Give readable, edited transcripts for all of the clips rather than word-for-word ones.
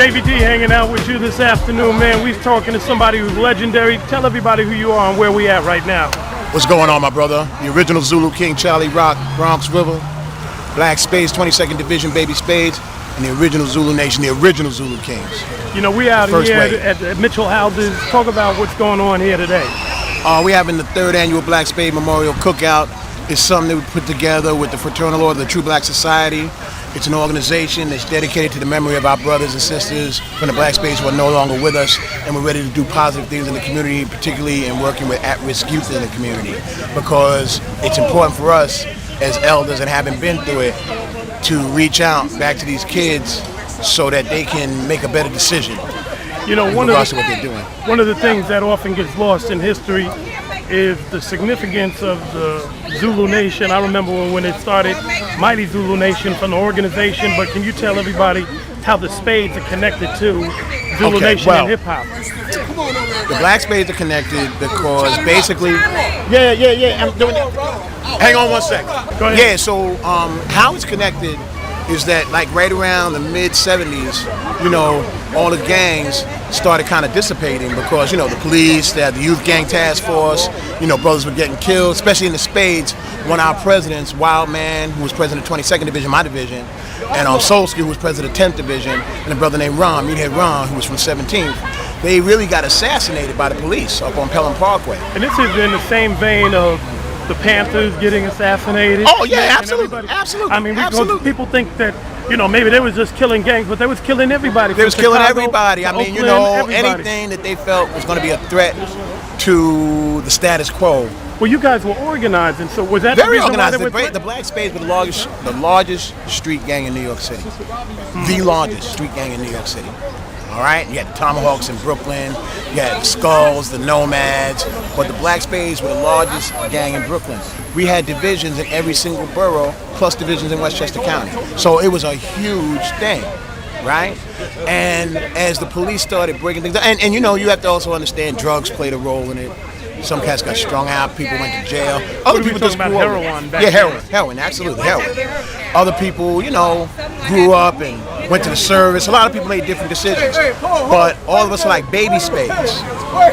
JVT hanging out with you this afternoon, man. We're talking to somebody who's legendary. Tell everybody who you are and where we at right now. What's going on, my brother? The original Zulu King, Charlie Rock, Bronx River, Black Spades, 22nd Division, Baby Spades, and the original Zulu Nation, the original Zulu Kings. You know, we out here at Mitchell Houses. Talk about what's going on here today. We're having the 3rd annual Black Spade Memorial Cookout. It's something that we put together with the Fraternal Order of the True Black Society. It's an organization that's dedicated to the memory of our brothers and sisters from the Black Spades who are no longer with us, and we're ready to do positive things in the community, particularly in working with at-risk youth in the community, because it's important for us as elders and having been through it to reach out back to these kids so that they can make a better decision. You know, one of the things that often gets lost in history is the significance of the Zulu Nation. I remember when it started, Mighty Zulu Nation from the organization, but can you tell everybody how the Spades are connected to Zulu Nation and hip hop? The Black Spades are connected because basically, I'm doing it. Hang on one second. Go ahead. Yeah, so how it's connected is that like right around the mid-70s, you know, all the gangs started kind of dissipating because, you know, the police, they had the youth gang task force, you know, brothers were getting killed, especially in the Spades. One of our presidents, Wildman, who was president of 22nd Division, my division, and Soulski, who was president of 10th Division, and a brother named Ron, Meathead Ron, who was from 17th. They really got assassinated by the police up on Pelham Parkway. And this is in the same vein of the Panthers getting assassinated. Oh yeah, absolutely, absolutely. I mean, people think that, you know, maybe they was just killing gangs, but they was killing everybody. They was killing Chicago, everybody. I mean, Oakland, you know, everybody. anything that they felt was going to be a threat to the status quo. Well, you guys were organized, and so was that very organized? The Black Spades were the largest street gang in New York City. The largest street gang in New York City. All right, you had the Tomahawks in Brooklyn, you had the Skulls, the Nomads, but the Black Spades were the largest gang in Brooklyn. We had divisions in every single borough, plus divisions in Westchester County. So it was a huge thing, right? And as the police started breaking things down, and you know, you have to also understand drugs played a role in it. Some cats got strung out, people went to jail. Other people just grew up. Heroin, absolutely, heroin. Other people, you know, grew up and went to the service. A lot of people made different decisions. But all of us are like Baby Spades,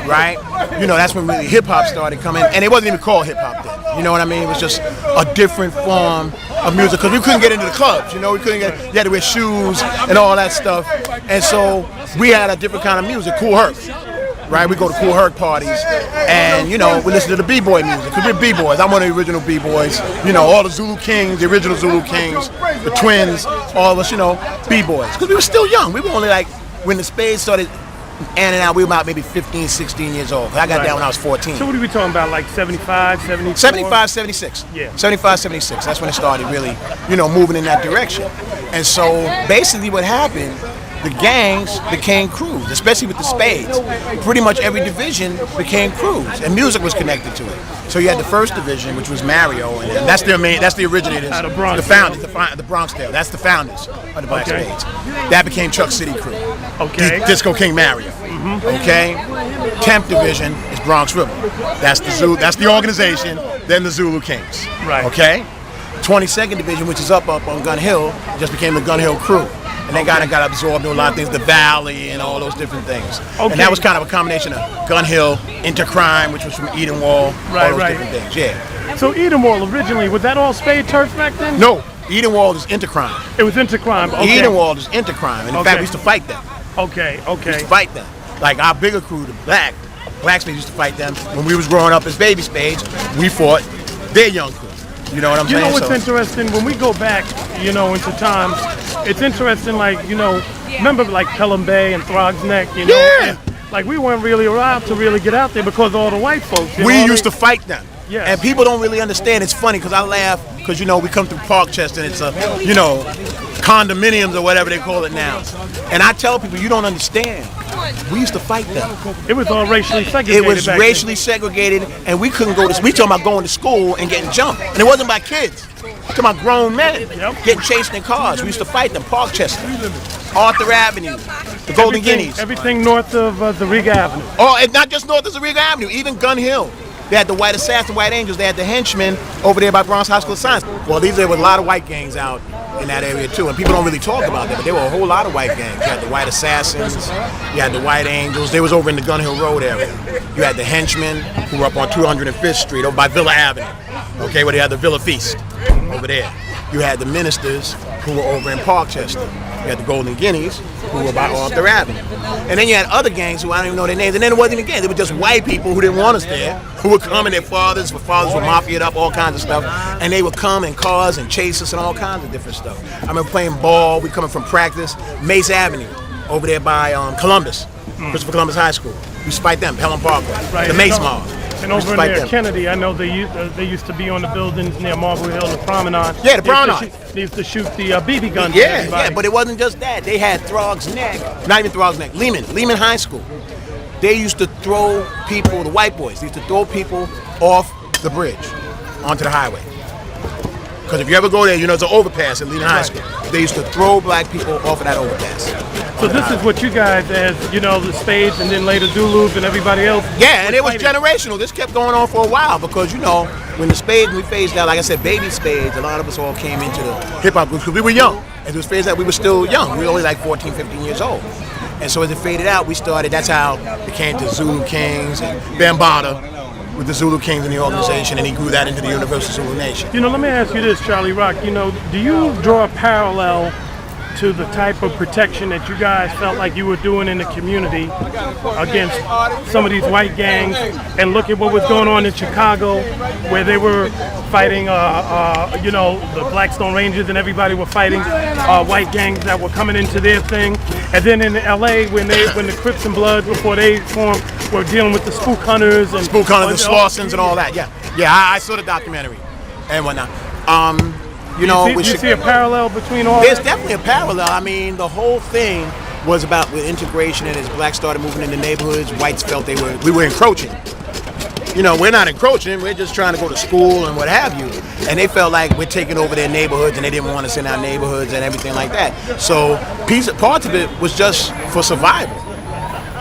right? You know, that's when really hip-hop started coming. And it wasn't even called hip-hop then. You know what I mean? It was just a different form of music. Because we couldn't get into the clubs, you know? You had to wear shoes and all that stuff. And so we had a different kind of music, Cool Herc. Right, we go to Cool Herc parties, and you know, we listen to the b-boy music, because we're b-boys. I'm one of the original b-boys. You know, all the Zulu Kings, the original Zulu Kings, the twins, all of us, you know, b-boys. Because we were still young. We were only like, when the Spades started and out, we were about maybe 15, 16 years old. I got down when I was 14. So what are we talking about, like 75, 74? 75, 76. Yeah. 75, 76. That's when it started really, you know, moving in that direction. And so basically what happened, the gangs became crews, especially with the Spades. Pretty much every division became crews, and music was connected to it. So you had the 1st Division, which was Mario, and that's the originators, the founders, the Bronxdale. That's the founders of the Black Spades. That became Chuck City crew. Okay. Disco King Mario. Okay. 10th Division is Bronx River. That's the organization. Then the Zulu Kings. Right. Okay. 22nd Division, which is up on Gun Hill, just became the Gun Hill crew. And they got absorbed in a lot of things, the Valley and all those different things. Okay. And that was kind of a combination of Gun Hill, Intercrime, which was from Edenwald, all those different things, yeah. So Edenwald originally, was that all Spade turf back then? No, Edenwald is Intercrime. It was Intercrime, okay. Edenwald is Intercrime, and in fact, we used to fight them. Okay. We used to fight them. Like our bigger crew, the Black Spades used to fight them. When we was growing up as Baby Spades, we fought their young crew. You know what I'm saying? You know what's interesting? When we go back, you know, into times, it's interesting, like, you know, remember like Pelham Bay and Throgs Neck, you know? Yeah. And, like, we weren't really allowed to really get out there because of all the white folks. We used to fight them. Yeah. And people don't really understand. It's funny because I laugh because, you know, we come through Parkchester and it's a, you know, condominiums or whatever they call it now. And I tell people, you don't understand. We used to fight them. It was all racially segregated. It was racially segregated, and we couldn't go to. We talking about going to school and getting jumped, and it wasn't by kids. We talking about grown men getting chased in cars. We used to fight them. Parkchester, Arthur Avenue, the Golden Guineas. Everything north of Zariga Avenue. Oh, and not just north of Zariga Avenue, even Gun Hill. They had the White Assassin, White Angels. They had the henchmen over there by Bronx High School of Science. Well, there were a lot of white gangs out in that area too, and people don't really talk about that, but there were a whole lot of white gangs. You had the White Assassins, you had the White Angels. They was over in the Gun Hill Road area. You had the henchmen who were up on 205th Street over by Villa Avenue, okay, where they had the Villa Feast over there. You had the ministers who were over in Parkchester. You had the Golden Guineas who were by Arthur Avenue. And then you had other gangs who I don't even know their names. And then it wasn't even gangs. They were just white people who didn't want us there, who would come and their fathers were mafia'd up, all kinds of stuff. And they would come in cars and chase us and all kinds of different stuff. I remember playing ball. We coming from practice. Mace Avenue over there by Columbus, Christopher Columbus High School. We used to fight them, Pelham Parkway, the Mace Mob. And over near Kennedy, I know they used to be on the buildings near Marble Hill, the Promenade. Yeah, the Promenade. They used to shoot the BB guns. Yeah, but it wasn't just that. They had Throg's Neck. Not even Throg's Neck. Lehman High School. They used to throw people, the white boys, they used to throw people off the bridge onto the highway. Because if you ever go there, you know it's an overpass at Lehman High School. They used to throw black people off of that overpass. So this is what you guys, as you know, the Spades and then later Zulus and everybody else. Yeah, and it was generational. This kept going on for a while because, you know, when the Spades, we phased out, like I said, baby Spades, a lot of us all came into the hip-hop groups because we were young. As it was phased out, we were still young. We were only like 14, 15 years old. And so as it faded out, we started, that's how it became the Zulu Kings and Bambaataa with the Zulu Kings in the organization, and he grew that into the Universal Zulu Nation. You know, let me ask you this, Charlie Rock. You know, do you draw a parallel to the type of protection that you guys felt like you were doing in the community against some of these white gangs, and look at what was going on in Chicago, where they were fighting, you know, the Blackstone Rangers and everybody were fighting white gangs that were coming into their thing, and then in LA when the Crips and Bloods before they formed were dealing with the spook hunters and the Slarsons and all that. Yeah, I saw the documentary and whatnot. You know, do you see a parallel between all There's that? definitely a parallel. I mean, the whole thing was about with integration, and as blacks started moving into neighborhoods, whites felt we were encroaching. You know, we're not encroaching, we're just trying to go to school and what have you. And they felt like we're taking over their neighborhoods, and they didn't want us in our neighborhoods and everything like that. So parts of it was just for survival.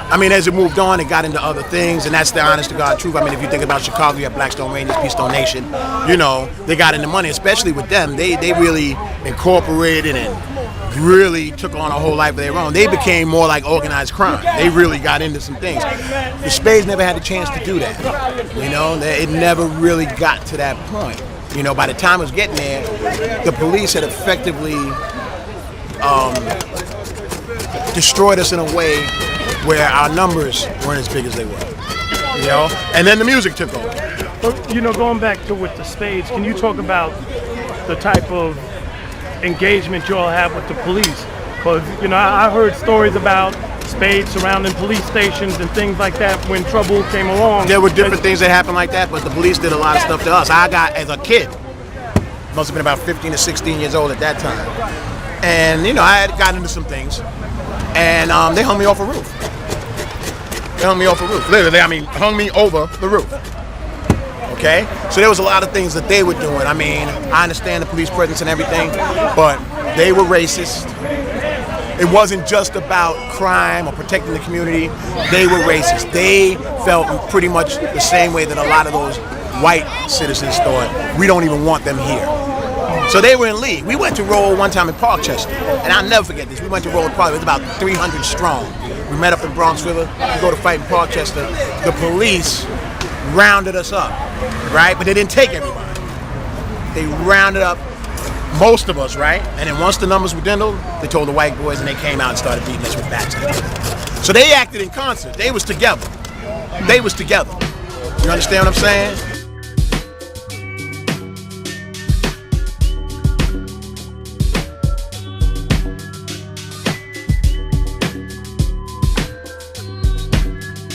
I mean, as it moved on, it got into other things, and that's the honest to God truth. I mean, if you think about Chicago, you have Blackstone Rangers, Peacestone Nation. You know, they got into money, especially with them. They really incorporated and really took on a whole life of their own. They became more like organized crime. They really got into some things. The Spades never had a chance to do that. You know, it never really got to that point. You know, by the time it was getting there, the police had effectively destroyed us in a way where our numbers weren't as big as they were, you know? And then the music took over. But, you know, going back to with the Spades, can you talk about the type of engagement you all have with the police? Because, you know, I heard stories about Spades surrounding police stations and things like that when trouble came along. There were different things that happened like that, but the police did a lot of stuff to us. I got, as a kid, must have been about 15 or 16 years old at that time. And, you know, I had gotten into some things. And they hung me off a roof. They hung me off a roof. Literally, I mean, hung me over the roof. Okay? So there was a lot of things that they were doing. I mean, I understand the police presence and everything, but they were racist. It wasn't just about crime or protecting the community. They were racist. They felt pretty much the same way that a lot of those white citizens thought. We don't even want them here. So they were in league. We went to roll one time in Parkchester, and I'll never forget this. We went to roll probably, it was about 300 strong. We met up in Bronx River, we go to fight in Parkchester. The police rounded us up, right? But they didn't take everybody. They rounded up most of us, right? And then once the numbers were dwindled, they told the white boys, and they came out and started beating us with bats. So they acted in concert. They was together. They was together. You understand what I'm saying?